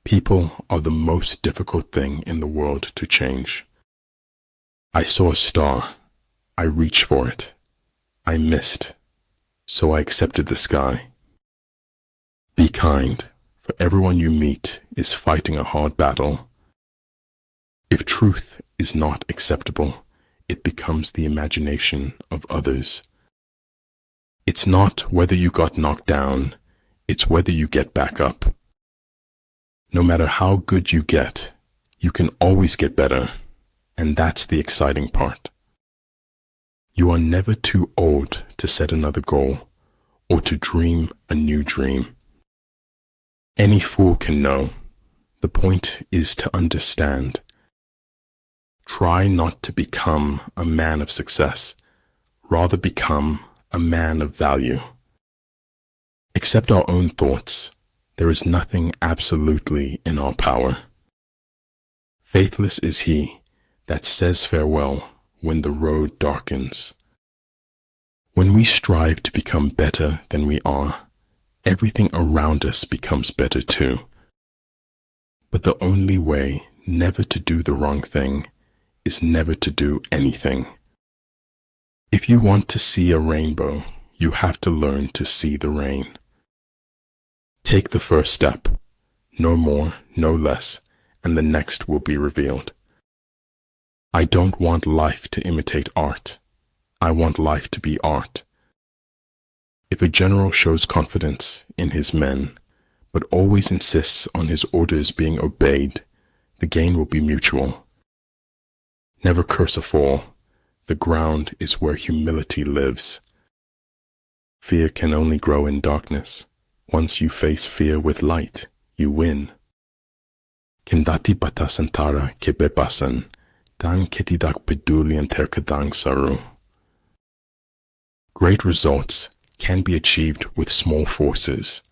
People are the most difficult thing in the world to change. I saw a star. I reached for it. I missed. So I accepted the sky. Be kind, for everyone you meet is fighting a hard battle. If truth is not acceptable, it becomes the imagination of others. It's not whether you got knocked down, it's whether you get back up. No matter how good you get, you can always get better, and that's the exciting part. You are never too old to set another goal or to dream a new dream. Any fool can know. The point is to understand. Try not to become a man of success, rather become a man of value. Accept our own thoughts. There is nothing absolutely in our power. Faithless is he that says farewell when the road darkens. When we strive to become better than we are, everything around us becomes better too. But the only way never to do the wrong thing is never to do anything. If you want to see a rainbow, you have to learn to see the rain. Take the first step, no more, no less, and the next will be revealed. I don't want life to imitate art. I want life to be art. If a general shows confidence in his men, but always insists on his orders being obeyed, the gain will be mutual. Never curse a fall. The ground is where humility lives. Fear can only grow in darkness. Once you face fear with light, you win. Kendati batasantara kebebasan, dan ketidak pedulian terkadang saru. Great results can be achieved with small forces.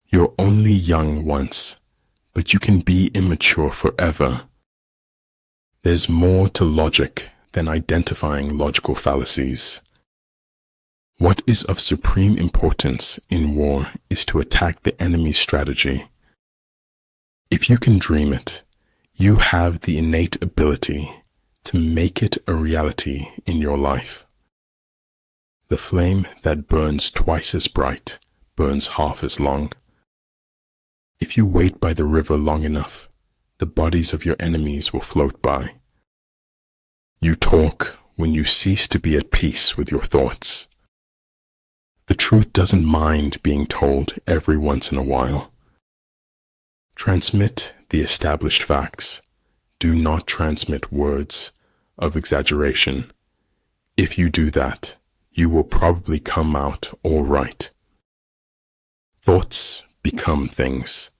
You're only young once, but you can be immature forever. There's more to logic than identifying logical fallacies. What is of supreme importance in war is to attack the enemy's strategy. If you can dream it, you have the innate ability to make it a reality in your life. The flame that burns twice as bright burns half as long. If you wait by the river long enough, the bodies of your enemies will float by. You talk when you cease to be at peace with your thoughts. The truth doesn't mind being told every once in a while. Transmit the established facts. Do not transmit words of exaggeration. If you do that, you will probably come out all right. Thoughts become things.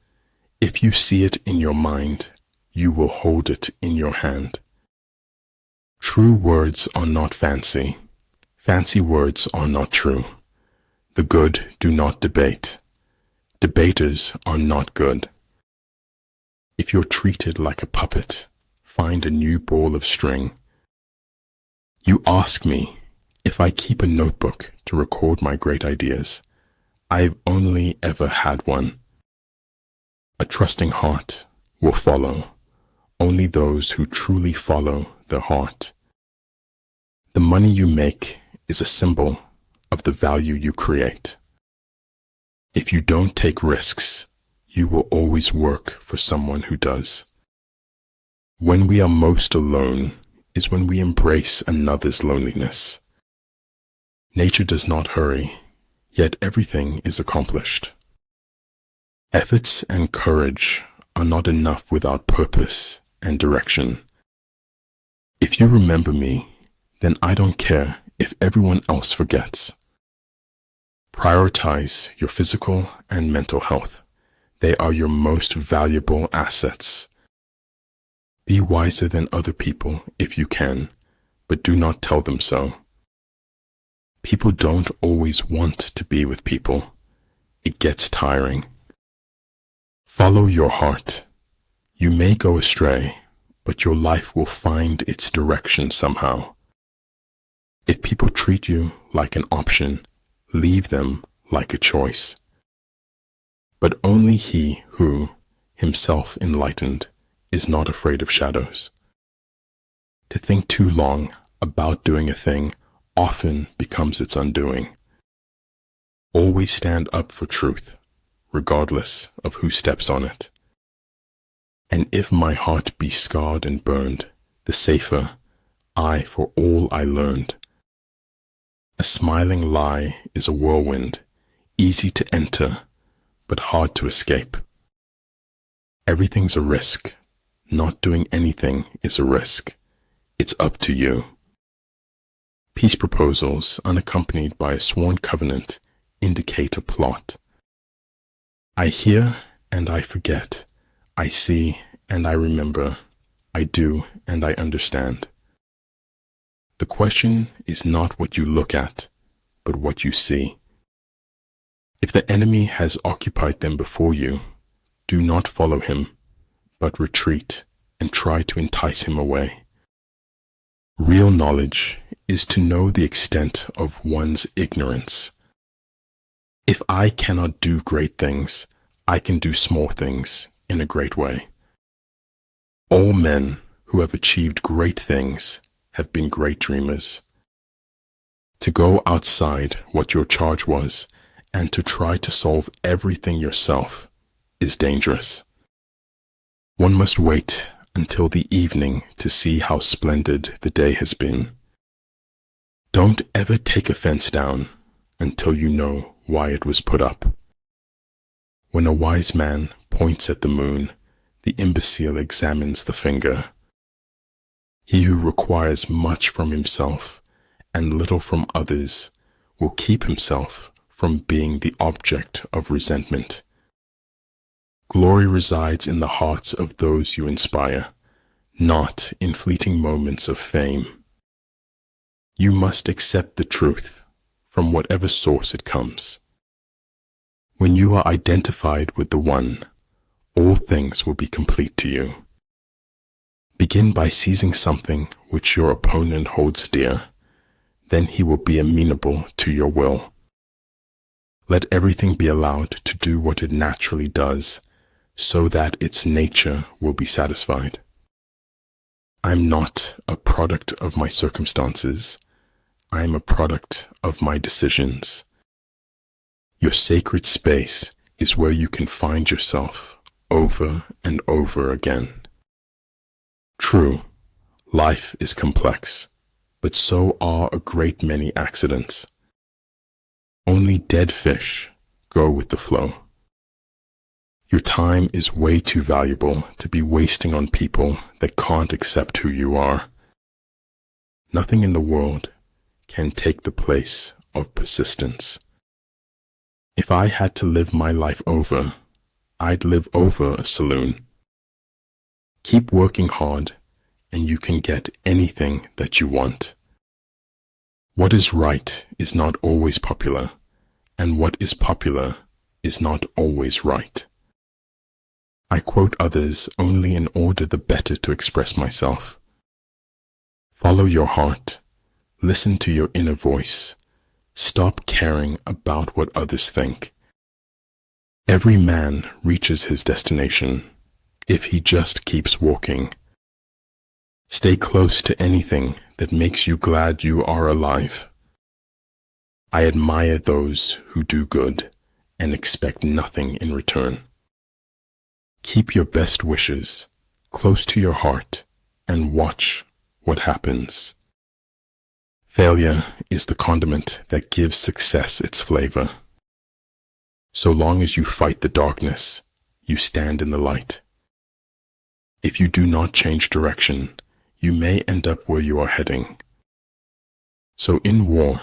If you see it in your mind, you will hold it in your hand. True words are not fancy. Fancy words are not true. The good do not debate. Debaters are not good. If you're treated like a puppet, find a new ball of string. You ask me if I keep a notebook to record my great ideas. I've only ever had one. A trusting heart will follow only those who truly follow their heart. The money you make is a symbol of the value you create. If you don't take risks, you will always work for someone who does. When we are most alone is when we embrace another's loneliness. Nature does not hurry, yet everything is accomplished. Efforts and courage are not enough without purpose and direction. If you remember me, then I don't care if everyone else forgets. Prioritize your physical and mental health. They are your most valuable assets. Be wiser than other people if you can, but do not tell them so. People don't always want to be with people. It gets tiring. Follow your heart. You may go astray, but your life will find its direction somehow. If people treat you like an option, leave them like a choice. But only he who, himself enlightened, is not afraid of shadows. To think too long about doing a thing often becomes its undoing. Always stand up for truth, regardless of who steps on it. And if my heart be scarred and burned, the safer I for all I learned. A smiling lie is a whirlwind, easy to enter, but hard to escape. Everything's a risk. Not doing anything is a risk. It's up to you. Peace proposals unaccompanied by a sworn covenant indicate a plot. I hear and I forget. I see and I remember. I do and I understand. The question is not what you look at, but what you see. If the enemy has occupied them before you, do not follow him, but retreat and try to entice him away. Real knowledge is to know the extent of one's ignorance. If I cannot do great things, I can do small things in a great way. All men who have achieved great things have been great dreamers. To go outside what your charge was and to try to solve everything yourself is dangerous. One must wait until the evening to see how splendid the day has been. Don't ever take a fence down until you know why it was put up. When a wise man points at the moon, the imbecile examines the finger. He who requires much from himself and little from others will keep himself from being the object of resentment. Glory resides in the hearts of those you inspire, not in fleeting moments of fame. You must accept the truth from whatever source it comes. When you are identified with the One, all things will be complete to you. Begin by seizing something which your opponent holds dear, then he will be amenable to your will. Let everything be allowed to do what it naturally does, so that its nature will be satisfied. I am not a product of my circumstances. I am a product of my decisions. Your sacred space is where you can find yourself over and over again. True, life is complex, but so are a great many accidents. Only dead fish go with the flow. Your time is way too valuable to be wasting on people that can't accept who you are. Nothing in the world can take the place of persistence. If I had to live my life over, I'd live over a saloon. Keep working hard, and you can get anything that you want. What is right is not always popular, and what is popular is not always right. I quote others only in order the better to express myself. Follow your heart. Listen to your inner voice. Stop caring about what others think. Every man reaches his destination if he just keeps walking. Stay close to anything that makes you glad you are alive. I admire those who do good and expect nothing in return. Keep your best wishes close to your heart and watch what happens. Failure is the condiment that gives success its flavor. So long as you fight the darkness, you stand in the light. If you do not change direction, you may end up where you are heading. So in war,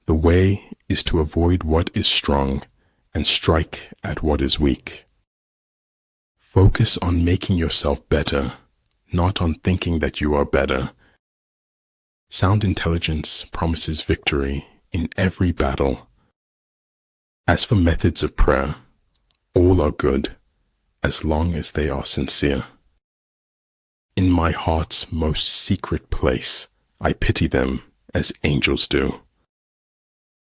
the way is to avoid what is strong and strike at what is weak. Focus on making yourself better, not on thinking that you are better. Sound intelligence promises victory in every battle. As for methods of prayer, all are good as long as they are sincere. In my heart's most secret place, I pity them as angels do.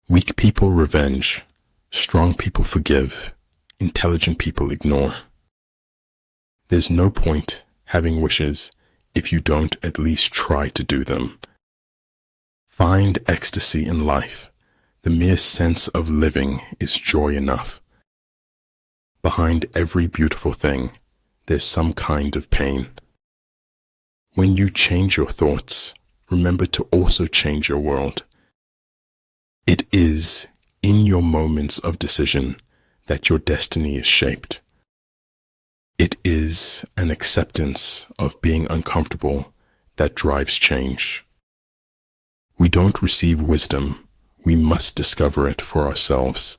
Weak people revenge, strong people forgive, intelligent people ignore. There's no point having wishes if you don't at least try to do them. Find ecstasy in life. The mere sense of living is joy enough. Behind every beautiful thing, there's some kind of pain. When you change your thoughts, remember to also change your world. It is in your moments of decision that your destiny is shaped. It is an acceptance of being uncomfortable that drives change. We don't receive wisdom, we must discover it for ourselves.